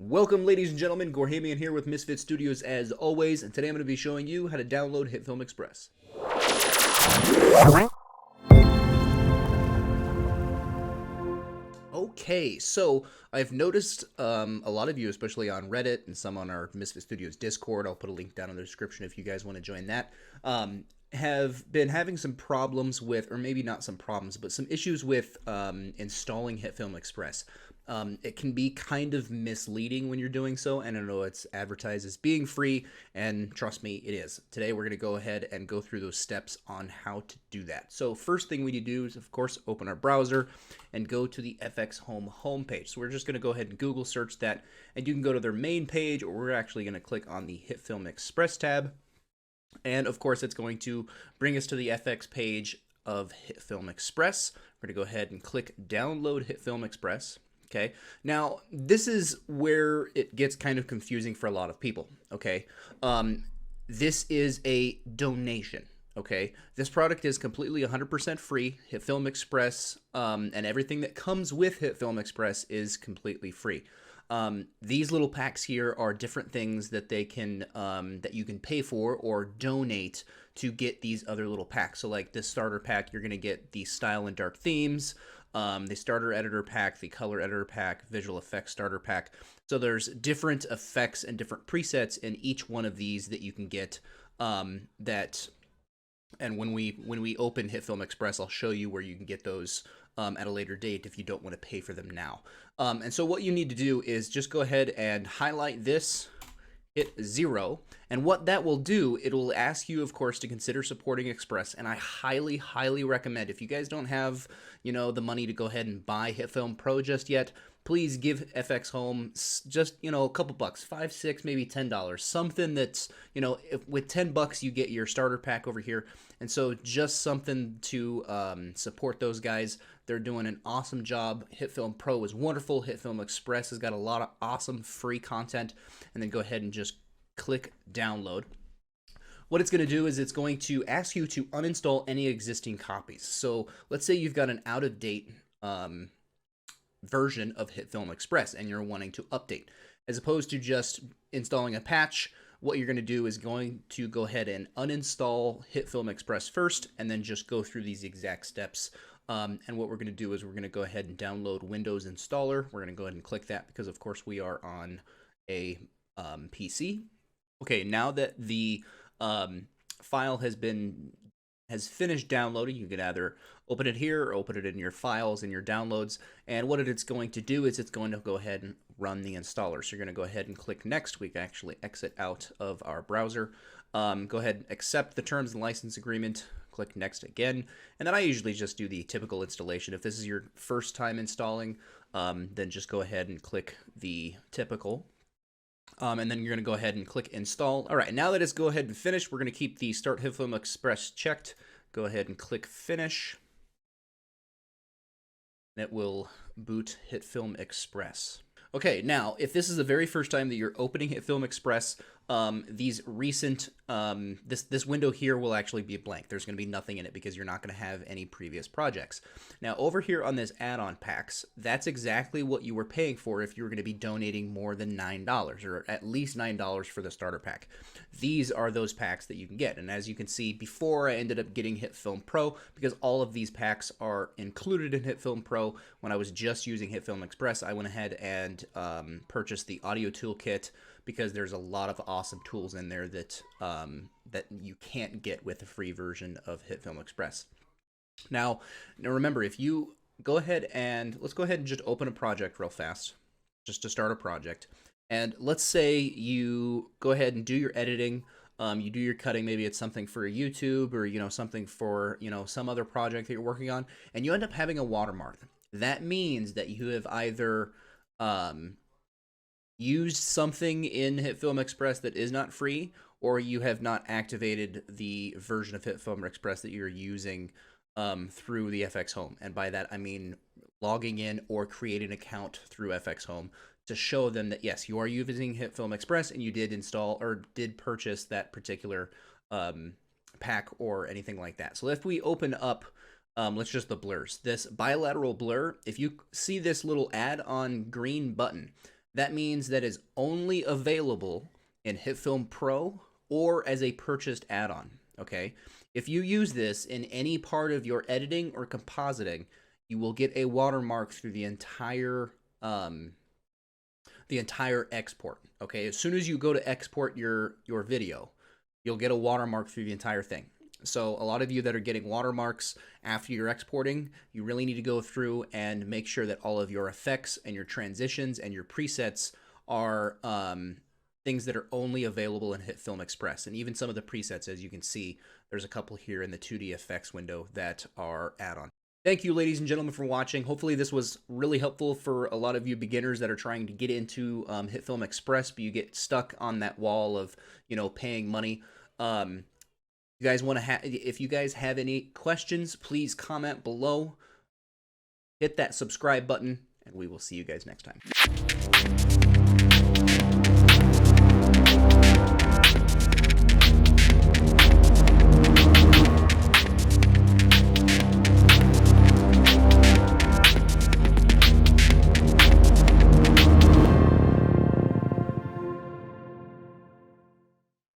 Welcome, ladies and gentlemen. Gorhamian here with Misfit Studios as always, and today I'm going to be showing you how to download HitFilm Express. Okay, so I've noticed a lot of you, especially on Reddit and some on our Misfit Studios Discord, I'll put a link down in the description if you guys want to join that, have been having some problems with, or maybe not some problems, but some issues with installing HitFilm Express. It can be kind of misleading when you're doing so, and I know it's advertised as being free, and trust me, it is. Today we're going to go ahead and go through those steps on how to do that. So first thing we need to do is, of course, open our browser and go to the FX Home homepage. So we're just going to go ahead and Google search that, and you can go to their main page, or we're actually going to click on the HitFilm Express tab. And of course, it's going to bring us to the FX page of HitFilm Express. We're going to go ahead and click Download HitFilm Express. Okay, now this is where it gets kind of confusing for a lot of people. Okay, this is a donation. Okay, this product is completely 100% free. HitFilm Express and everything that comes with HitFilm Express is completely free. These little packs here are different things that they can that you can pay for or donate to get these other little packs. So like this starter pack, you're going to get the style and dark themes, the starter editor pack, the color editor pack, visual effects starter pack. So there's different effects and different presets in each one of these that you can get. And when we open HitFilm Express, I'll show you where you can get those at a later date if you don't want to pay for them now. And so what you need to do is just go ahead and highlight this, hit 0, and what that will do, it will ask you, of course, to consider supporting Express, and I highly, highly recommend, if you guys don't have, the money to go ahead and buy HitFilm Pro just yet, please give FX Home just, a couple bucks, 5, 6, maybe $10, something that's, if with $10 you get your starter pack over here, and so just something to support those guys. They're doing an awesome job. HitFilm Pro is wonderful. HitFilm Express has got a lot of awesome free content, and then go ahead and just click download. What it's going to do is it's going to ask you to uninstall any existing copies. So let's say you've got an out-of-date version of HitFilm Express and you're wanting to update. As opposed to just installing a patch, what you're going to do is going to go ahead and uninstall HitFilm Express first and then just go through these exact steps. And what we're going to do is we're going to go ahead and download Windows Installer. We're going to go ahead and click that because, of course, we are on a PC. Okay, now that the file has finished downloading, you can either open it here or open it in your files and your downloads. And what it's going to do is it's going to go ahead and run the installer. So you're going to go ahead and click next. We can actually exit out of our browser. Go ahead and accept the terms and license agreement. Click next again. And then I usually just do the typical installation. If this is your first time installing, then just go ahead and click the typical. And then you're going to go ahead and click install. All right, now that it's go ahead and finish, we're going to keep the Start HitFilm Express checked. Go ahead and click finish. And it will boot HitFilm Express. Okay, now, if this is the very first time that you're opening HitFilm Express, these recent, this window here will actually be blank. There's going to be nothing in it because you're not going to have any previous projects. Now, over here on this add-on packs, that's exactly what you were paying for if you were going to be donating more than $9, or at least $9 for the starter pack. These are those packs that you can get. And as you can see, before I ended up getting HitFilm Pro, because all of these packs are included in HitFilm Pro, when I was just using HitFilm Express, I went ahead and purchased the audio toolkit, because there's a lot of awesome tools in there that that you can't get with the free version of HitFilm Express. Now remember, if you go ahead and let's go ahead and just open a project real fast, just to start a project. And let's say you go ahead and do your editing, you do your cutting, maybe it's something for YouTube or something for some other project that you're working on, and you end up having a watermark. That means that you have either used something in HitFilm Express that is not free, or you have not activated the version of HitFilm Express that you're using through the FX Home. And by that, I mean logging in or creating an account through FX Home to show them that, yes, you are using HitFilm Express and you did install or did purchase that particular pack or anything like that. So if we open up, let's just the blurs, this bilateral blur, if you see this little add-on green button, that means that is only available in HitFilm Pro or as a purchased add-on, okay? If you use this in any part of your editing or compositing, you will get a watermark through the entire export, okay? As soon as you go to export your video, you'll get a watermark through the entire thing. So a lot of you that are getting watermarks after you're exporting, you really need to go through and make sure that all of your effects and your transitions and your presets are things that are only available in HitFilm Express. And even some of the presets, as you can see, there's a couple here in the 2D effects window that are add-on. Thank you, ladies and gentlemen, for watching. Hopefully this was really helpful for a lot of you beginners that are trying to get into HitFilm Express, but you get stuck on that wall of, you know, paying money. You guys want to if you guys have any questions, please comment below. Hit that subscribe button, and we will see you guys next time.